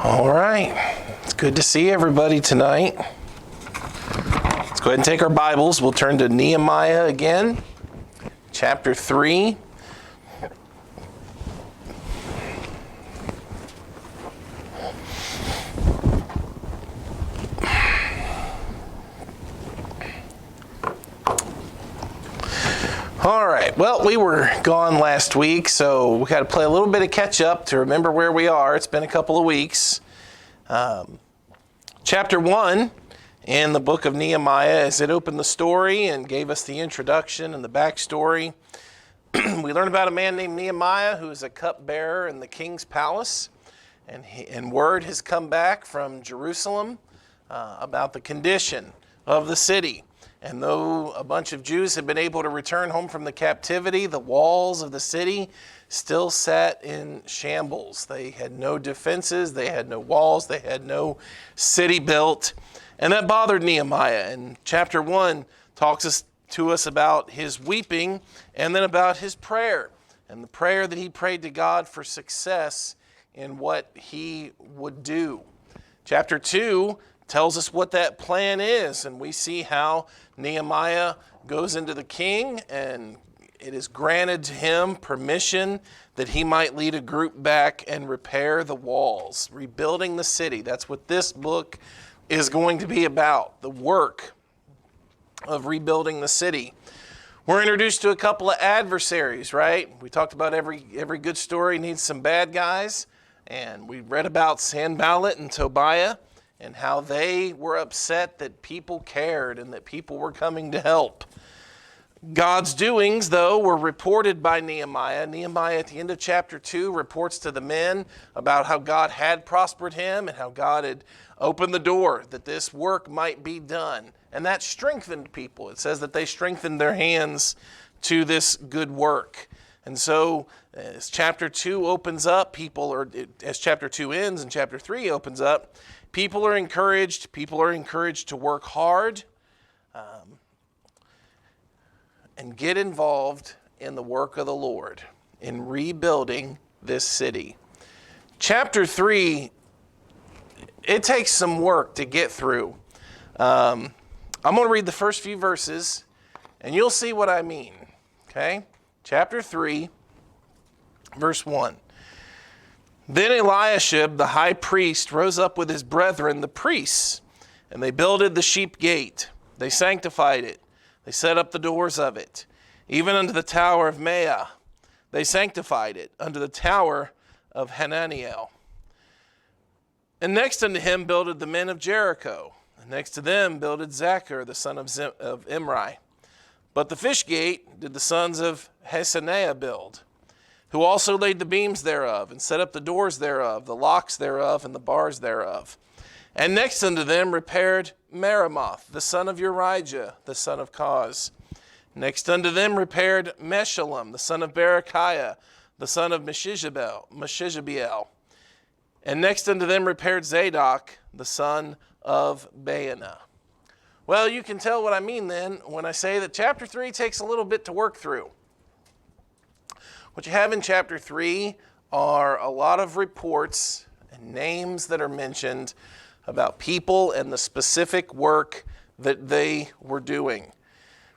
All right. It's good to see everybody tonight. Let's go ahead and take our Bibles. We'll turn to Nehemiah again, chapter 3. All right, well, we were gone last week, so we got to play a little bit of catch up to remember where we are. It's been a couple of weeks. Chapter 1 in the book of Nehemiah, as it opened the story and gave us the introduction and the backstory, we learned about a man named Nehemiah who is a cupbearer in the king's palace, and word has come back from Jerusalem about the condition of the city. And though a bunch of Jews had been able to return home from the captivity, the walls of the city still sat in shambles. They had no defenses, they had no walls, they had no city built. And that bothered Nehemiah. And chapter 1 talks to us about his weeping and then about his prayer. And the prayer that he prayed to God for success in what he would do. Chapter 2 tells us what that plan is, and we see how Nehemiah goes into the king, and it is granted to him permission that he might lead a group back and repair the walls, rebuilding the city. That's what this book is going to be about, the work of rebuilding the city. We're introduced to a couple of adversaries, right? We talked about every good story needs some bad guys, and we read about Sanballat and Tobiah, and how they were upset that people cared and that people were coming to help. God's doings, though, were reported by Nehemiah. Nehemiah, at the end of chapter 2, reports to the men about how God had prospered him and how God had opened the door that this work might be done. And that strengthened people. It says that they strengthened their hands to this good work. And so, as chapter 2 opens up, as chapter 2 ends and chapter 3 opens up, people are encouraged to work hard and get involved in the work of the Lord, in rebuilding this city. Chapter 3, it takes some work to get through. I'm going to read the first few verses, and you'll see what I mean, okay? Chapter 3, verse 1. Then Eliashib, the high priest, rose up with his brethren, the priests, and they builded the sheep gate. They sanctified it. They set up the doors of it. Even unto the tower of Meah, they sanctified it, unto the tower of Hananiel. And next unto him builded the men of Jericho. And next to them builded Zachar, the son of Imri. But the fish gate did the sons of Hassenaah build, who also laid the beams thereof, and set up the doors thereof, the locks thereof, and the bars thereof. And next unto them repaired Meremoth, the son of Urijah, the son of Koz. Next unto them repaired Meshullam, the son of Berechiah, the son of Meshizabiel. And next unto them repaired Zadok, the son of Baana. Well, you can tell what I mean then when I say that chapter 3 takes a little bit to work through. What you have in chapter 3 are a lot of reports and names that are mentioned about people and the specific work that they were doing.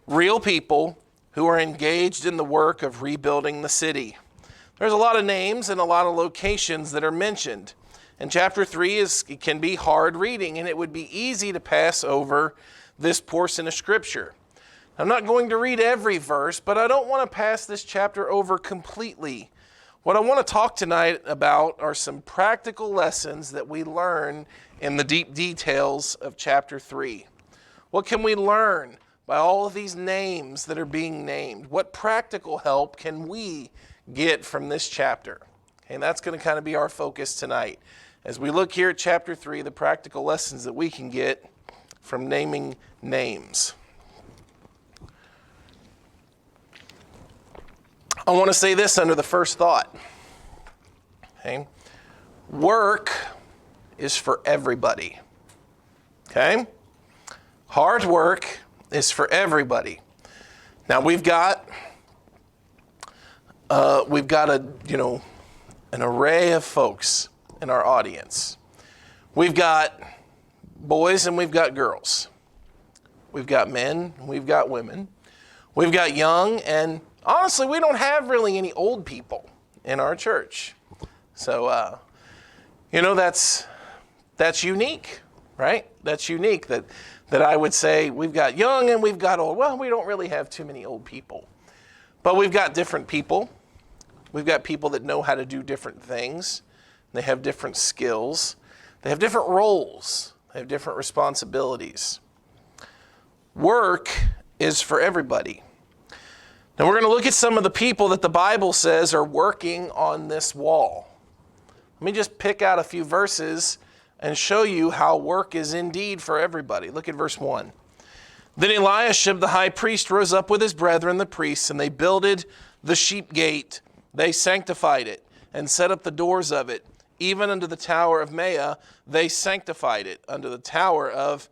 Real people who are engaged in the work of rebuilding the city. There's a lot of names and a lot of locations that are mentioned. And chapter 3 can be hard reading, and it would be easy to pass over this portion of Scripture. I'm not going to read every verse, but I don't want to pass this chapter over completely. What I want to talk tonight about are some practical lessons that we learn in the deep details of chapter 3. What can we learn by all of these names that are being named? What practical help can we get from this chapter? And that's going to kind of be our focus tonight. As we look here at chapter 3, the practical lessons that we can get from naming names. I want to say this under the first thought. Okay? Work is for everybody. Okay? Hard work is for everybody. Now we've got an array of folks in our audience. We've got boys and we've got girls. We've got men and we've got women. We've got young, and honestly, we don't have really any old people in our church. So, that's unique, right? That's unique that I would say we've got young and we've got old. Well, we don't really have too many old people, but we've got different people. We've got people that know how to do different things. They have different skills. They have different roles. They have different responsibilities. Work is for everybody. Now we're going to look at some of the people that the Bible says are working on this wall. Let me just pick out a few verses and show you how work is indeed for everybody. Look at verse 1. Then Eliashib the high priest rose up with his brethren the priests, and they builded the sheep gate. They sanctified it and set up the doors of it. Even unto the tower of Maya, they sanctified it, unto the tower of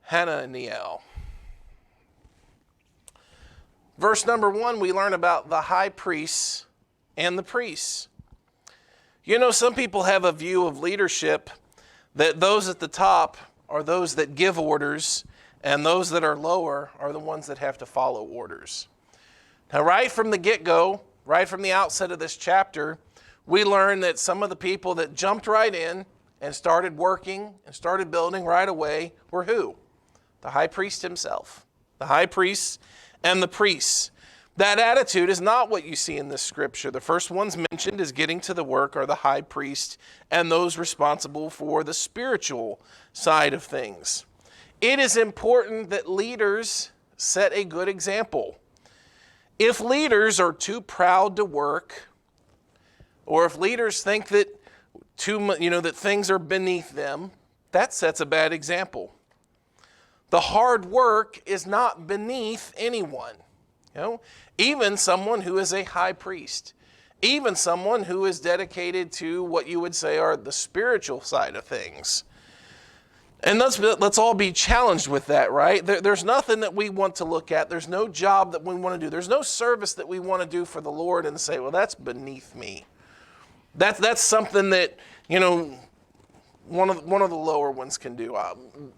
Hananiel. Verse number 1, we learn about the high priests and the priests. Some people have a view of leadership that those at the top are those that give orders, and those that are lower are the ones that have to follow orders. Now, right from the get-go, right from the outset of this chapter, we learn that some of the people that jumped right in and started working and started building right away were who? The high priest himself. The high priests and the priests. That attitude is not what you see in this scripture. The first ones mentioned as getting to the work are the high priest and those responsible for the spiritual side of things. It is important that leaders set a good example. If leaders are too proud to work, or if leaders think that that things are beneath them, that sets a bad example. The hard work is not beneath anyone. Even someone who is a high priest, even someone who is dedicated to what you would say are the spiritual side of things. And let's all be challenged with that, right? There's nothing that we want to look at. There's no job that we want to do. There's no service that we want to do for the Lord and say, well, that's beneath me. That's something that, one of the lower ones can do.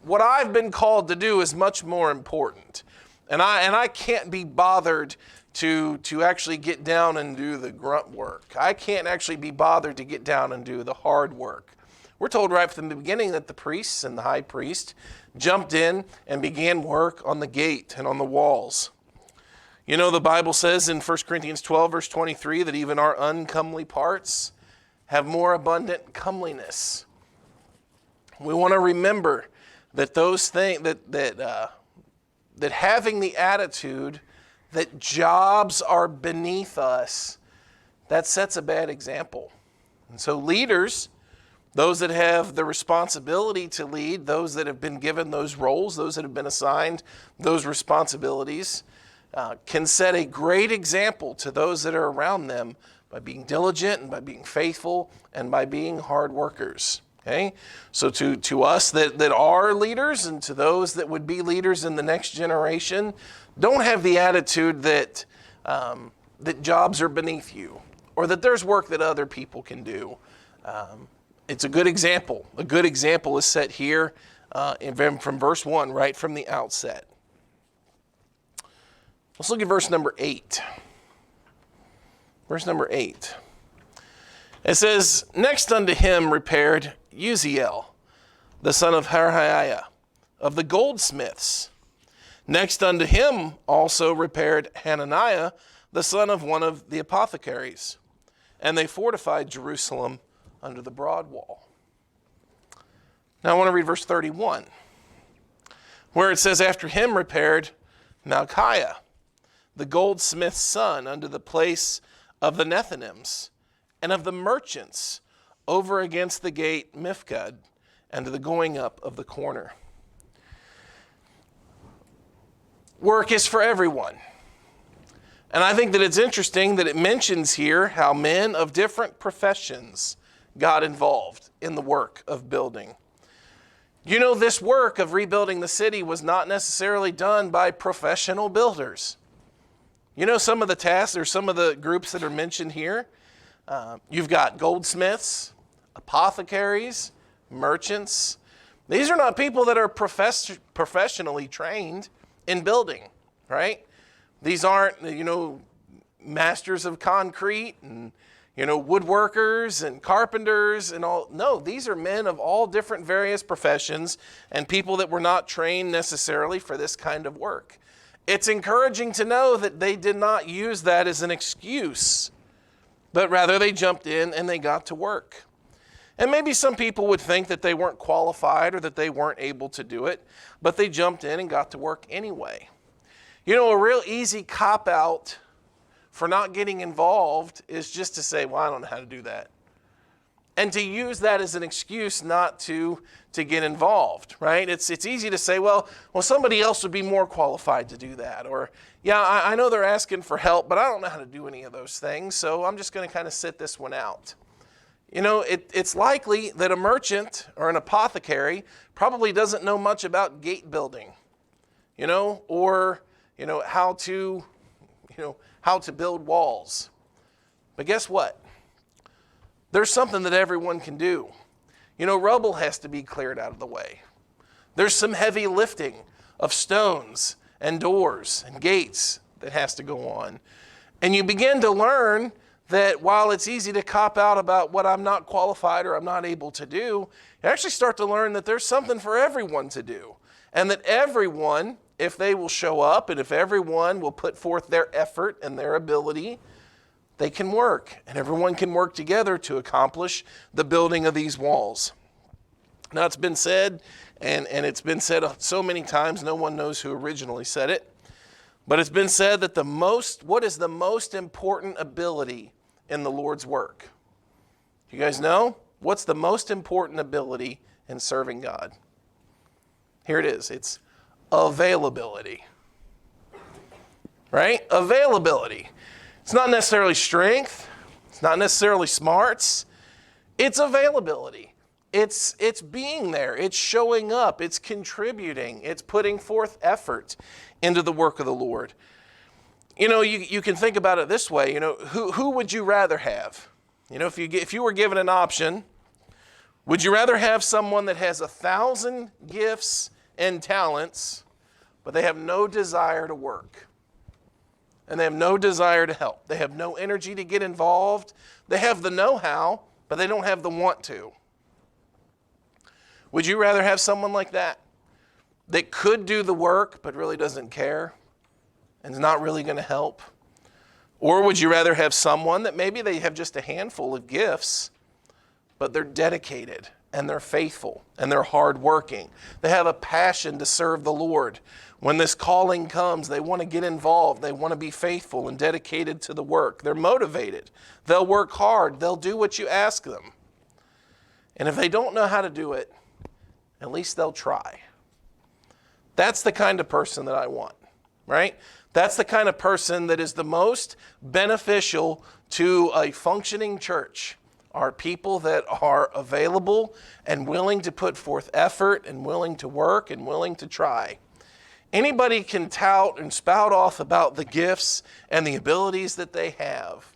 What I've been called to do is much more important. And I can't be bothered to actually get down and do the grunt work. I can't actually be bothered to get down and do the hard work. We're told right from the beginning that the priests and the high priest jumped in and began work on the gate and on the walls. The Bible says in 1 Corinthians 12, verse 23, that even our uncomely parts have more abundant comeliness. We want to remember that those things that having the attitude that jobs are beneath us, that sets a bad example. And so leaders, those that have the responsibility to lead, those that have been given those roles, those that have been assigned those responsibilities, can set a great example to those that are around them by being diligent and by being faithful and by being hard workers. Okay? So to us that are leaders and to those that would be leaders in the next generation, don't have the attitude that jobs are beneath you or that there's work that other people can do. It's a good example. A good example is set here from verse 1, right from the outset. Let's look at verse number 8. Verse number 8. It says, next unto him repaired Uziel, the son of Harhaiah, of the goldsmiths. Next unto him also repaired Hananiah, the son of one of the apothecaries. And they fortified Jerusalem under the broad wall. Now I want to read verse 31, where it says, after him repaired Malchiah, the goldsmith's son, unto the place of the Nethinims, and of the merchants, over against the gate Mifkad, and to the going up of the corner. Work is for everyone. And I think that it's interesting that it mentions here how men of different professions got involved in the work of building. This work of rebuilding the city was not necessarily done by professional builders. Some of the tasks or some of the groups that are mentioned here, you've got goldsmiths, apothecaries, merchants. These are not people that are professionally trained in building, right? These aren't, masters of concrete and, woodworkers and carpenters and all. No, these are men of all different various professions and people that were not trained necessarily for this kind of work. It's encouraging to know that they did not use that as an excuse, but rather they jumped in and they got to work. And maybe some people would think that they weren't qualified or that they weren't able to do it, but they jumped in and got to work anyway. A real easy cop-out for not getting involved is just to say, well, I don't know how to do that. And to use that as an excuse not to get involved, right? It's easy to say, well, somebody else would be more qualified to do that. Or, yeah, I know they're asking for help, but I don't know how to do any of those things, so I'm just going to kind of sit this one out. It's likely that a merchant or an apothecary probably doesn't know much about gate building, or, how to build walls. But guess what? There's something that everyone can do. Rubble has to be cleared out of the way. There's some heavy lifting of stones and doors and gates that has to go on. And you begin to learn that while it's easy to cop out about what I'm not qualified or I'm not able to do, you actually start to learn that there's something for everyone to do. And that everyone, if they will show up and if everyone will put forth their effort and their ability, they can work. And everyone can work together to accomplish the building of these walls. Now it's been said, and it's been said so many times, no one knows who originally said it, but it's been said that what is the most important ability in the Lord's work? You guys know? What's the most important ability in serving God? Here it is. It's availability. Right? Availability. It's not necessarily strength. It's not necessarily smarts. It's availability. It's being there. It's showing up. It's contributing. It's putting forth effort into the work of the Lord. You can think about it this way. Who would you rather have? If you were given an option, would you rather have someone that has 1,000 gifts and talents, but they have no desire to work? And they have no desire to help. They have no energy to get involved. They have the know-how, but they don't have the want to. Would you rather have someone like that could do the work, but really doesn't care and is not really going to help? Or would you rather have someone that maybe they have just a handful of gifts, but they're dedicated and they're faithful and they're hardworking? They have a passion to serve the Lord. When this calling comes, they want to get involved. They want to be faithful and dedicated to the work. They're motivated. They'll work hard. They'll do what you ask them. And if they don't know how to do it, at least they'll try. That's the kind of person that I want, right? That's the kind of person that is the most beneficial to a functioning church, are people that are available and willing to put forth effort and willing to work and willing to try. Anybody can tout and spout off about the gifts and the abilities that they have.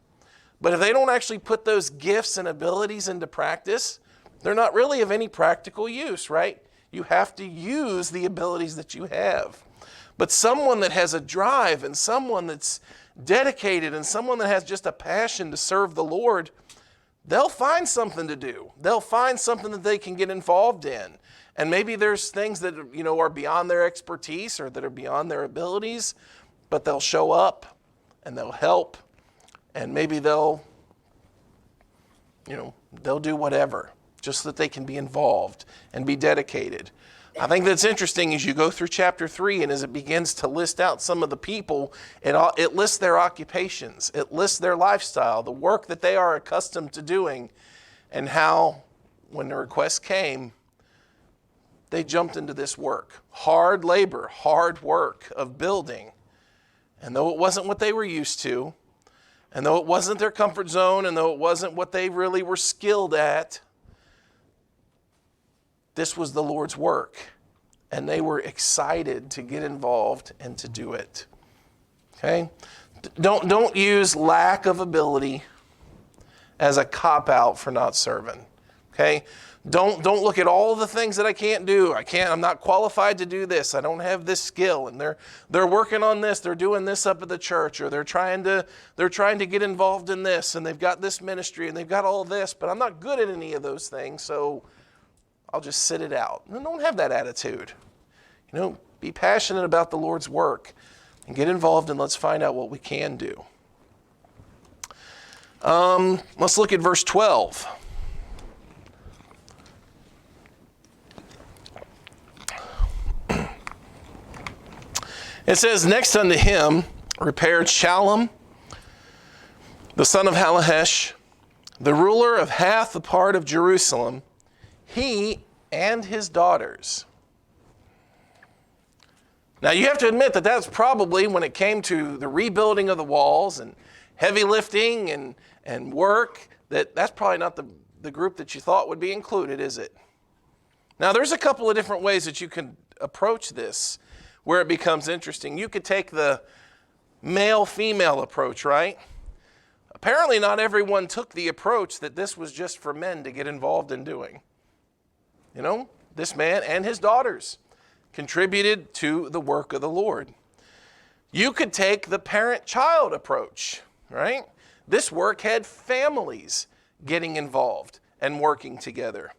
But if they don't actually put those gifts and abilities into practice, they're not really of any practical use, right? You have to use the abilities that you have. But someone that has a drive and someone that's dedicated and someone that has just a passion to serve the Lord, they'll find something to do. They'll find something that they can get involved in. And maybe there's things that are beyond their expertise or that are beyond their abilities, but they'll show up and they'll help, and maybe they'll do whatever, just so that they can be involved and be dedicated. I think that's interesting as you go through chapter 3 and as it begins to list out some of the people, it lists their occupations, it lists their lifestyle, the work that they are accustomed to doing, and how, when the request came, they jumped into this work. Hard labor, hard work of building. And though it wasn't what they were used to, and though it wasn't their comfort zone, and though it wasn't what they really were skilled at, this was the Lord's work. And they were excited to get involved and to do it. Okay? Don't use lack of ability as a cop-out for not serving. Okay? Don't look at all the things that I can't do. I'm not qualified to do this. I don't have this skill. And they're working on this. They're doing this up at the church, or they're trying to get involved in this, and they've got this ministry and they've got all this, but I'm not good at any of those things, so I'll just sit it out. And don't have that attitude. Be passionate about the Lord's work and get involved, and let's find out what we can do. Let's look at verse 12. It says, next unto him repaired Shallum, the son of Halahesh, the ruler of half the part of Jerusalem, he and his daughters. Now you have to admit that that's probably, when it came to the rebuilding of the walls and heavy lifting and work, that's probably not the group that you thought would be included, is it? Now there's a couple of different ways that you can approach this where it becomes interesting. You could take the male-female approach, right? Apparently not everyone took the approach that this was just for men to get involved in doing. This man and his daughters contributed to the work of the Lord. You could take the parent-child approach, right? This work had families getting involved and working together.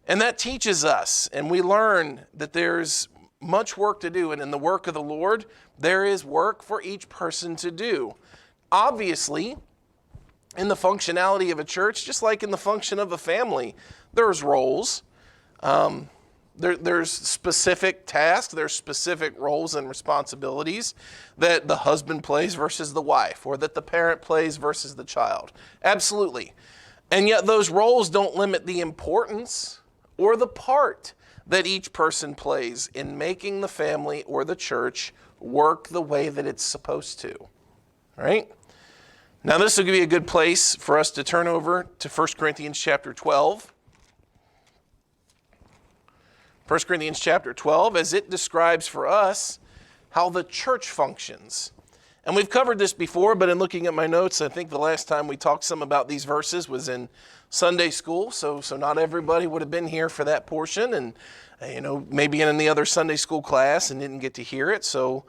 And that teaches us, and we learn that there's much work to do, and in the work of the Lord, there is work for each person to do. Obviously, in the functionality of a church, just like in the function of a family, there's roles. There's specific tasks, there's specific roles and responsibilities that the husband plays versus the wife, or that the parent plays versus the child. Absolutely. And yet those roles don't limit the importance or the part that each person plays in making the family or the church work the way that it's supposed to. Right? Now this will be a good place for us to turn over to 1 Corinthians chapter 12. 1 Corinthians chapter 12, as it describes for us how the church functions. And we've covered this before, but in looking at my notes, I think the last time we talked some about these verses was in Sunday school, so not everybody would have been here for that portion, and maybe in the other Sunday school class and didn't get to hear it. So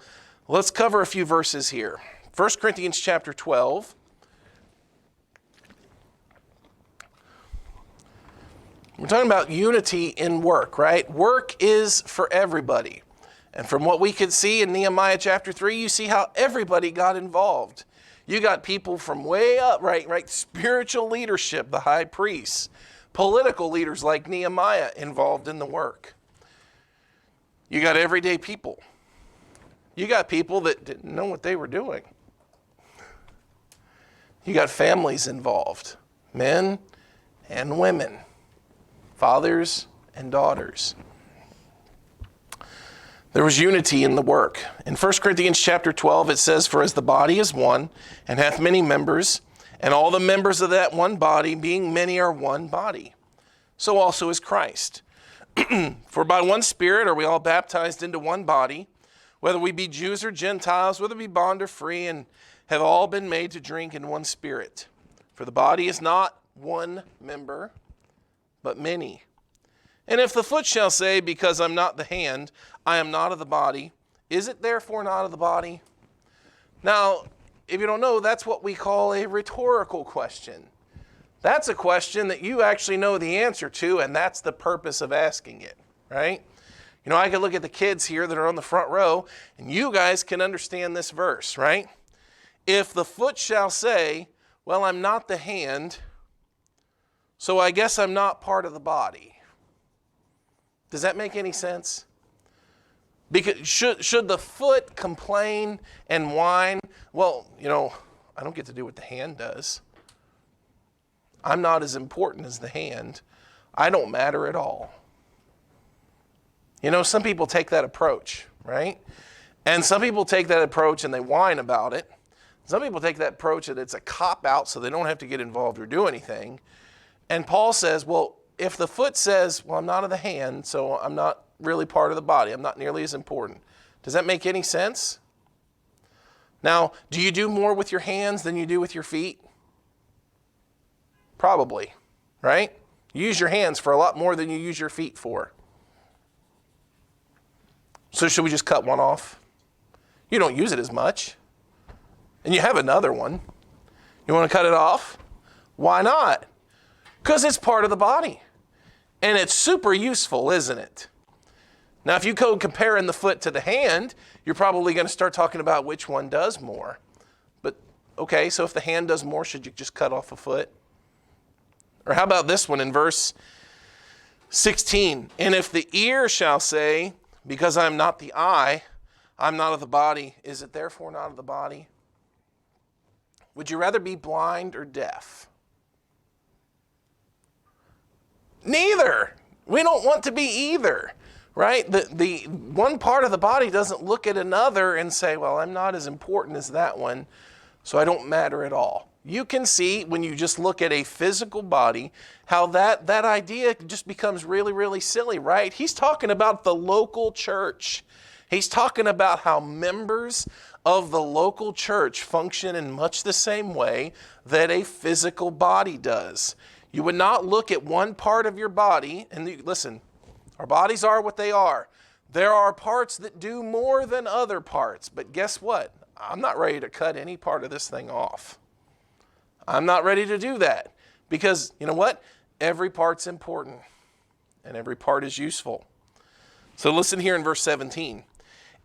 let's cover a few verses here. 1 Corinthians chapter 12. We're talking about unity in work, right? Work is for everybody. And from what we could see in Nehemiah chapter 3, you see how everybody got involved. You got people from way up, right? Spiritual leadership, the high priests, political leaders like Nehemiah involved in the work. You got everyday people. You got people that didn't know what they were doing. You got families involved, men and women, fathers and daughters. There was unity in the work. In 1 Corinthians chapter 12, it says, "For as the body is one, and hath many members, and all the members of that one body, being many, are one body, so also is Christ. For by one Spirit are we all baptized into one body, whether we be Jews or Gentiles, whether we be bond or free, and have all been made to drink in one Spirit. For the body is not one member, but many. And if the foot shall say, because I'm not the hand, I am not of the body, is it therefore not of the body?" Now, if you don't know, that's what we call a rhetorical question. That's a question that you actually know the answer to, and that's the purpose of asking it, right? I can look at the kids here that are on the front row, and you guys can understand this verse, right? If the foot shall say, well, I'm not the hand, so I guess I'm not part of the body. Does that make any sense? Because should the foot complain and whine? Well, I don't get to do what the hand does. I'm not as important as the hand. I don't matter at all. Some people take that approach, right? And some people take that approach and they whine about it. Some people take that approach that it's a cop-out so they don't have to get involved or do anything. And Paul says, well, if the foot says, well, I'm not of the hand, so I'm not really part of the body, I'm not nearly as important. Does that make any sense? Now, do you do more with your hands than you do with your feet? Probably, right? You use your hands for a lot more than you use your feet for. So should we just cut one off? You don't use it as much. And you have another one. You want to cut it off? Why not? Because it's part of the body. And it's super useful, isn't it? Now, if you go comparing the foot to the hand, you're probably going to start talking about which one does more. But, okay, so if the hand does more, should you just cut off a foot? Or how about this one in verse 16? And if the ear shall say, because I am not the eye, I'm not of the body, is it therefore not of the body? Would you rather be blind or deaf? Neither. We don't want to be either, right? The one part of the body doesn't look at another and say, well, I'm not as important as that one, so I don't matter at all. You can see when you just look at a physical body how that idea just becomes really, really silly, right? He's talking about the local church. He's talking about how members of the local church function in much the same way that a physical body does. You would not look at one part of your body, and listen, our bodies are what they are. There are parts that do more than other parts, but guess what? I'm not ready to cut any part of this thing off. I'm not ready to do that because, you know what? Every part's important and every part is useful. So listen here in verse 17.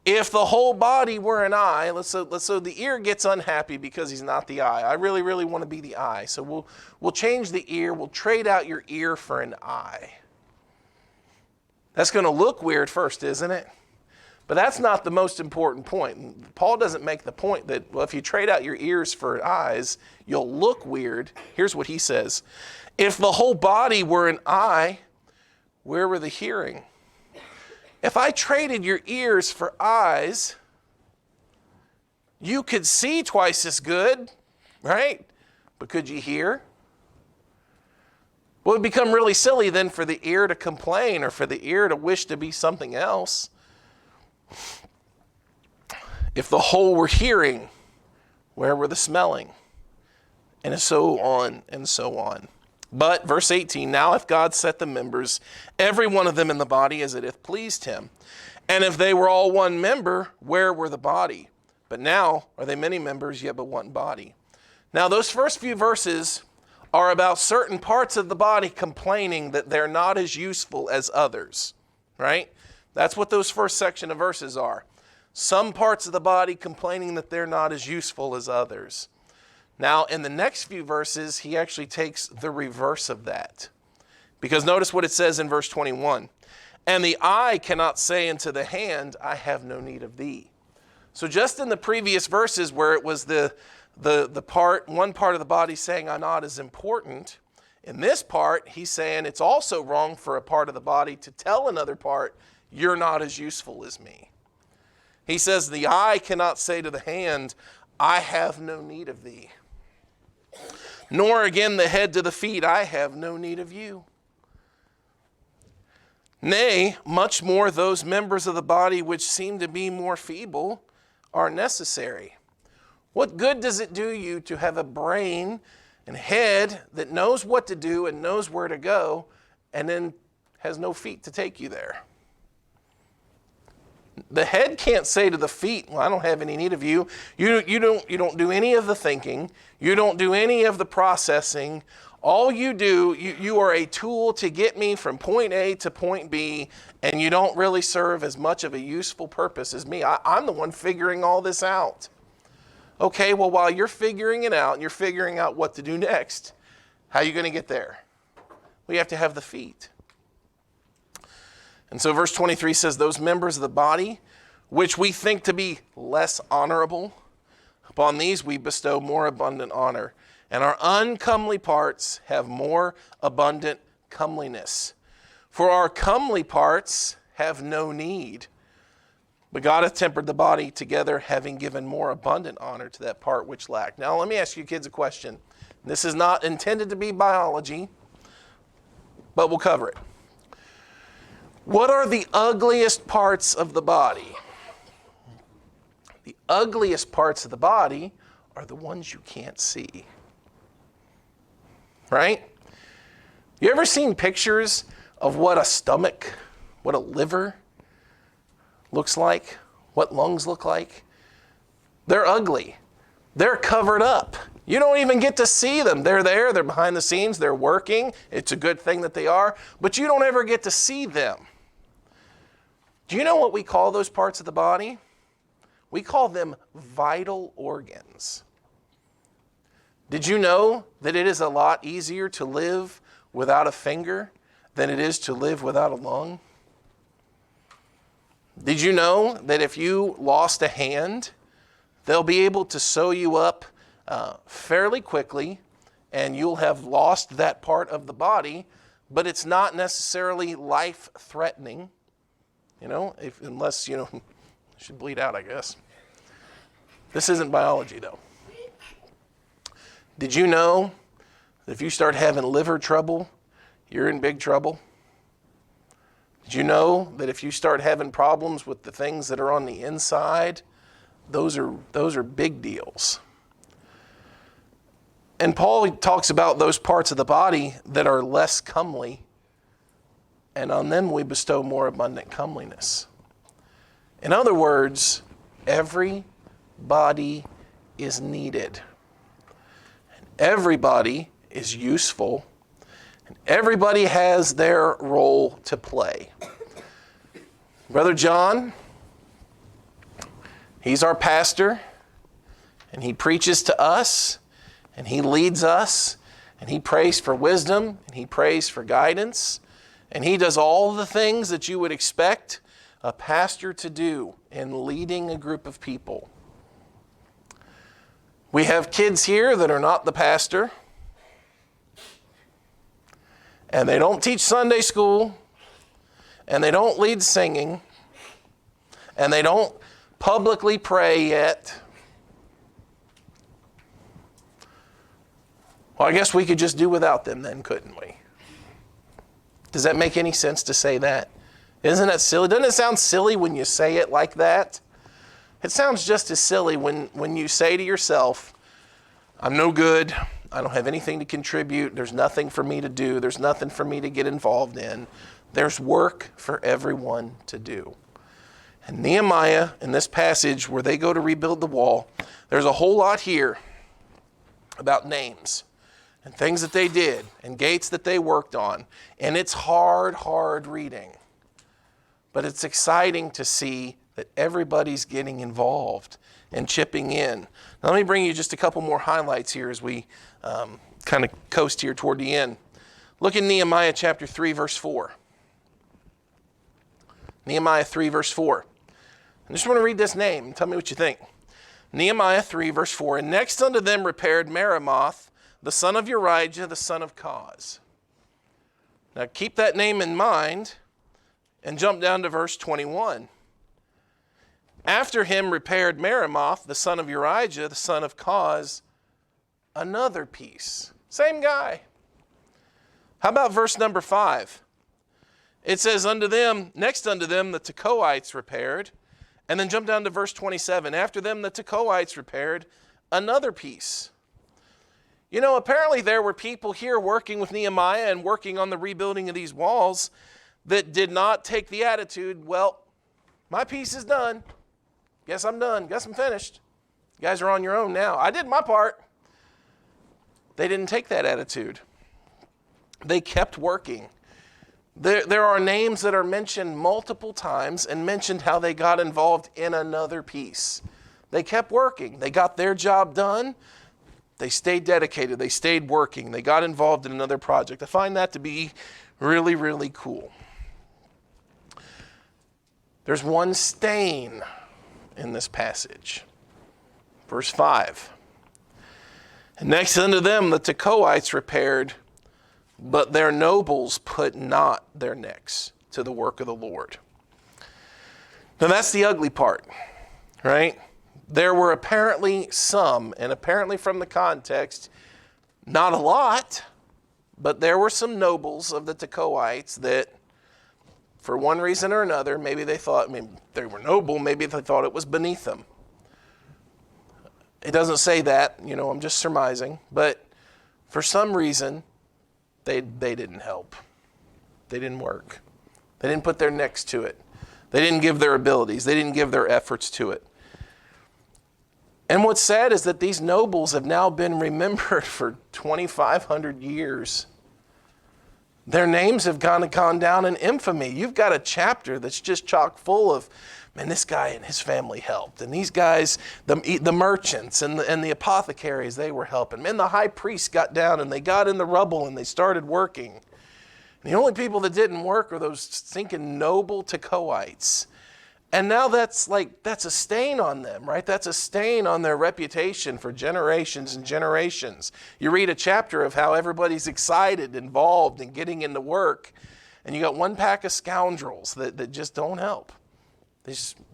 If the whole body were an eye, so the ear gets unhappy because he's not the eye. I really, really want to be the eye. So we'll change the ear. We'll trade out your ear for an eye. That's going to look weird first, isn't it? But that's not the most important point. Paul doesn't make the point that, well, if you trade out your ears for eyes, you'll look weird. Here's what he says. If the whole body were an eye, where were the hearing? If I traded your ears for eyes, you could see twice as good, right? But could you hear? Well, it would become really silly then for the ear to complain or for the ear to wish to be something else. If the whole were hearing, where were the smelling? And so on and so on. But, verse 18, now if God set the members, every one of them in the body as it hath pleased him, and if they were all one member, where were the body? But now are they many members, yet but one body. Now those first few verses are about certain parts of the body complaining that they're not as useful as others, right? That's what those first section of verses are. Some parts of the body complaining that they're not as useful as others. Now, in the next few verses, he actually takes the reverse of that. Because notice what it says in verse 21. And the eye cannot say unto the hand, I have no need of thee. So just in the previous verses where it was one part of the body saying I'm not as important, in this part, he's saying it's also wrong for a part of the body to tell another part, you're not as useful as me. He says the eye cannot say to the hand, I have no need of thee. Nor again the head to the feet, I have no need of you. Nay, much more those members of the body which seem to be more feeble are necessary. What good does it do you to have a brain and head that knows what to do and knows where to go and then has no feet to take you there? The head can't say to the feet, well, I don't have any need of you. You don't do any of the thinking. You don't do any of the processing. All you do, you are a tool to get me from point A to point B, and you don't really serve as much of a useful purpose as me. I'm the one figuring all this out. Okay, well, while you're figuring it out and you're figuring out what to do next, how are you going to get there? Well, you have to have the feet. And so verse 23 says, those members of the body, which we think to be less honorable, upon these we bestow more abundant honor. And our uncomely parts have more abundant comeliness. For our comely parts have no need. But God hath tempered the body together, having given more abundant honor to that part which lacked. Now let me ask you kids a question. This is not intended to be biology, but we'll cover it. What are the ugliest parts of the body? The ugliest parts of the body are the ones you can't see. Right? You ever seen pictures of what a stomach, what a liver looks like, what lungs look like? They're ugly. They're covered up. You don't even get to see them. They're there, they're behind the scenes, they're working. It's a good thing that they are, but you don't ever get to see them. Do you know what we call those parts of the body? We call them vital organs. Did you know that it is a lot easier to live without a finger than it is to live without a lung? Did you know that if you lost a hand, they'll be able to sew you up fairly quickly, and you'll have lost that part of the body, but it's not necessarily life-threatening, unless, should bleed out, I guess. This isn't biology, though. Did you know that if you start having liver trouble, you're in big trouble? Did you know that if you start having problems with the things that are on the inside, those are big deals? And Paul talks about those parts of the body that are less comely, and on them we bestow more abundant comeliness. In other words, every body is needed. And everybody is useful. And everybody has their role to play. Brother John, he's our pastor, and he preaches to us, and he leads us, and he prays for wisdom, and he prays for guidance, and he does all the things that you would expect a pastor to do in leading a group of people. We have kids here that are not the pastor, and they don't teach Sunday school, and they don't lead singing, and they don't publicly pray yet. Well, I guess we could just do without them then, couldn't we? Does that make any sense to say that? Isn't that silly? Doesn't it sound silly when you say it like that? It sounds just as silly when you say to yourself, I'm no good, I don't have anything to contribute, there's nothing for me to do, there's nothing for me to get involved in. There's work for everyone to do. And Nehemiah, in this passage where they go to rebuild the wall, there's a whole lot here about names and things that they did and gates that they worked on. And it's hard reading. But it's exciting to see that everybody's getting involved and chipping in. Now, let me bring you just a couple more highlights here as we kind of coast here toward the end. Look in Nehemiah chapter 3, verse 4. Nehemiah 3, verse 4. I just want to read this name and tell me what you think. Nehemiah 3, verse 4. And next unto them repaired Meremoth, the son of Urijah, the son of Koz. Now keep that name in mind and jump down to verse 21. After him repaired Meremoth, the son of Urijah, the son of Koz, another piece. Same guy. How about verse number 5? It says, next unto them the Tekoites repaired. And then jump down to verse 27. After them the Tekoites repaired another piece. Apparently there were people here working with Nehemiah and working on the rebuilding of these walls that did not take the attitude, well, my piece is done. Guess I'm done. Guess I'm finished. You guys are on your own now. I did my part. They didn't take that attitude. They kept working. There are names that are mentioned multiple times and mentioned how they got involved in another piece. They kept working. They got their job done. They stayed dedicated. They stayed working. They got involved in another project. I find that to be really, really cool. There's one stain in this passage. Verse 5. And next unto them the Tekoites repaired, but their nobles put not their necks to the work of the Lord. Now that's the ugly part, right? There were apparently some, and apparently from the context, not a lot, but there were some nobles of the Tekoites that, for one reason or another, maybe they thought, they were noble, maybe they thought it was beneath them. It doesn't say that, I'm just surmising, but for some reason, they didn't help. They didn't work. They didn't put their necks to it. They didn't give their abilities. They didn't give their efforts to it. And what's sad is that these nobles have now been remembered for 2,500 years. Their names have gone down in infamy. You've got a chapter that's just chock full of, man, this guy and his family helped. And these guys, the merchants and the apothecaries, they were helping. Man, the high priest got down and they got in the rubble and they started working. And the only people that didn't work are those stinking noble Tekoites. And now that's a stain on them, right? That's a stain on their reputation for generations and generations. You read a chapter of how everybody's excited, involved, and getting into work. And you got one pack of scoundrels that just don't help.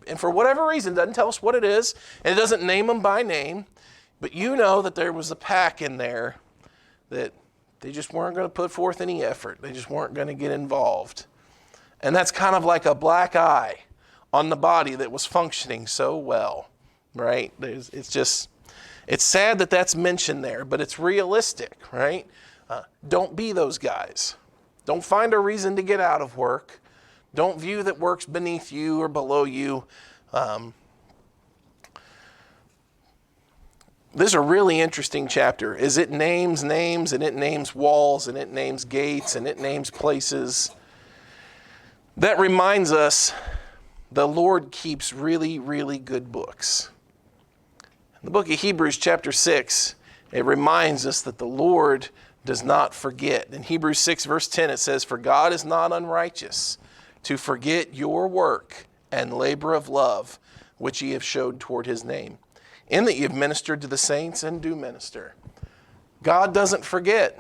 And for whatever reason, doesn't tell us what it is, and it doesn't name them by name, but you know that there was a pack in there that they just weren't going to put forth any effort. They just weren't going to get involved. And that's kind of like a black eye on the body that was functioning so well, right? It's sad that that's mentioned there, but it's realistic, right? Don't be those guys. Don't find a reason to get out of work. Don't view that work's beneath you or below you. This is a really interesting chapter. It names names, and it names walls, and it names gates, and it names places. That reminds us the Lord keeps really, really good books. In the book of Hebrews chapter 6, it reminds us that the Lord does not forget. In Hebrews 6 verse 10 it says, "For God is not unrighteous to forget your work and labor of love, which ye have showed toward his name, in that ye have ministered to the saints and do minister." God doesn't forget.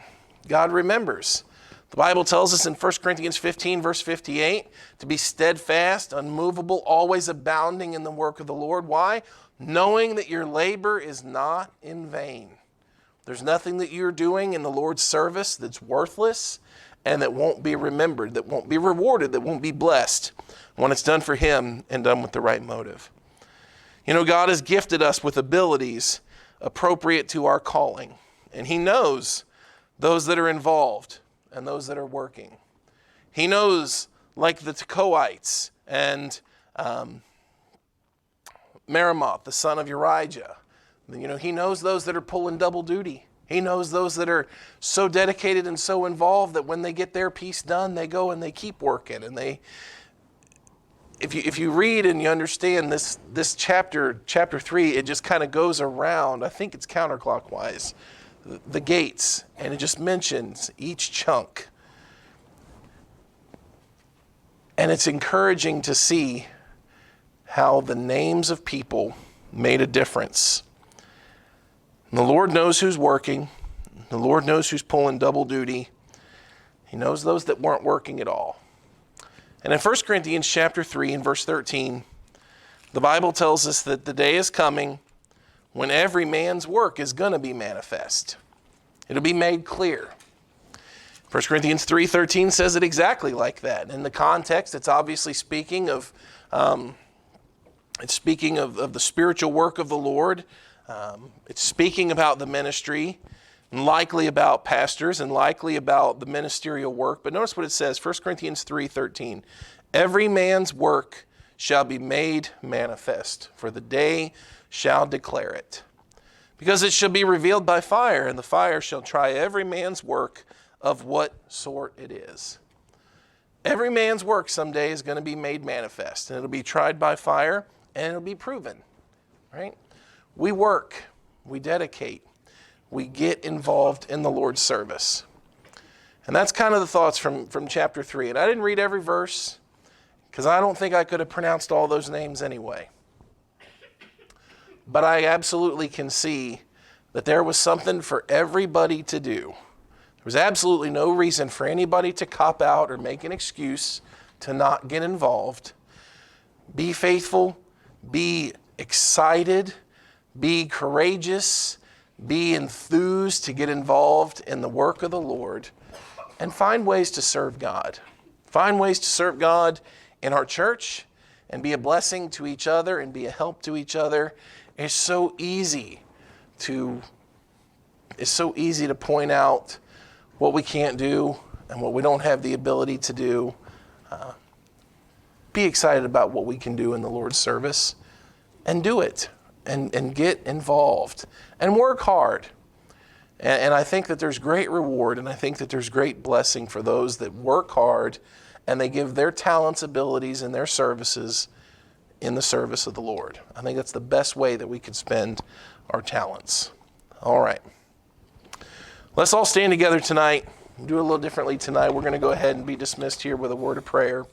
God remembers. The Bible tells us in 1 Corinthians 15, verse 58, to be steadfast, unmovable, always abounding in the work of the Lord. Why? Knowing that your labor is not in vain. There's nothing that you're doing in the Lord's service that's worthless and that won't be remembered, that won't be rewarded, that won't be blessed when it's done for him and done with the right motive. You know, God has gifted us with abilities appropriate to our calling, and he knows those that are involved and those that are working. He knows, like the Tekoites and Meremoth, the son of Urijah. You know, he knows those that are pulling double duty. He knows those that are so dedicated and so involved that when they get their piece done, they go and they keep working. And if you read and you understand this chapter 3, it just kind of goes around. I think it's counterclockwise. The gates, and it just mentions each chunk. And it's encouraging to see how the names of people made a difference. And the Lord knows who's working. The Lord knows who's pulling double duty. He knows those that weren't working at all. And in 1 Corinthians chapter 3 and verse 13, the Bible tells us that the day is coming when every man's work is going to be manifest. It'll be made clear. 1 Corinthians 3:13 says it exactly like that. In the context, it's obviously speaking of the spiritual work of the Lord. It's speaking about the ministry, and likely about pastors, and likely about the ministerial work. But notice what it says, 1 Corinthians 3:13. "Every man's work shall be made manifest, for the day shall declare it. Because it shall be revealed by fire, and the fire shall try every man's work of what sort it is." Every man's work someday is going to be made manifest, and it'll be tried by fire, and it'll be proven, right? We work, we dedicate, we get involved in the Lord's service. And that's kind of the thoughts from chapter 3. And I didn't read every verse, because I don't think I could have pronounced all those names anyway. But I absolutely can see that there was something for everybody to do. There was absolutely no reason for anybody to cop out or make an excuse to not get involved. Be faithful, be excited, be courageous, be enthused to get involved in the work of the Lord, and find ways to serve God. Find ways to serve God in our church and be a blessing to each other and be a help to each other. It's so easy to point out what we can't do and what we don't have the ability to do. Be excited about what we can do in the Lord's service and do it and get involved and work hard. And I think that there's great reward, and I think that there's great blessing for those that work hard and they give their talents, abilities, and their services in the service of the Lord. I think that's the best way that we could spend our talents. All right. Let's all stand together tonight. Do it a little differently tonight. We're going to go ahead and be dismissed here with a word of prayer.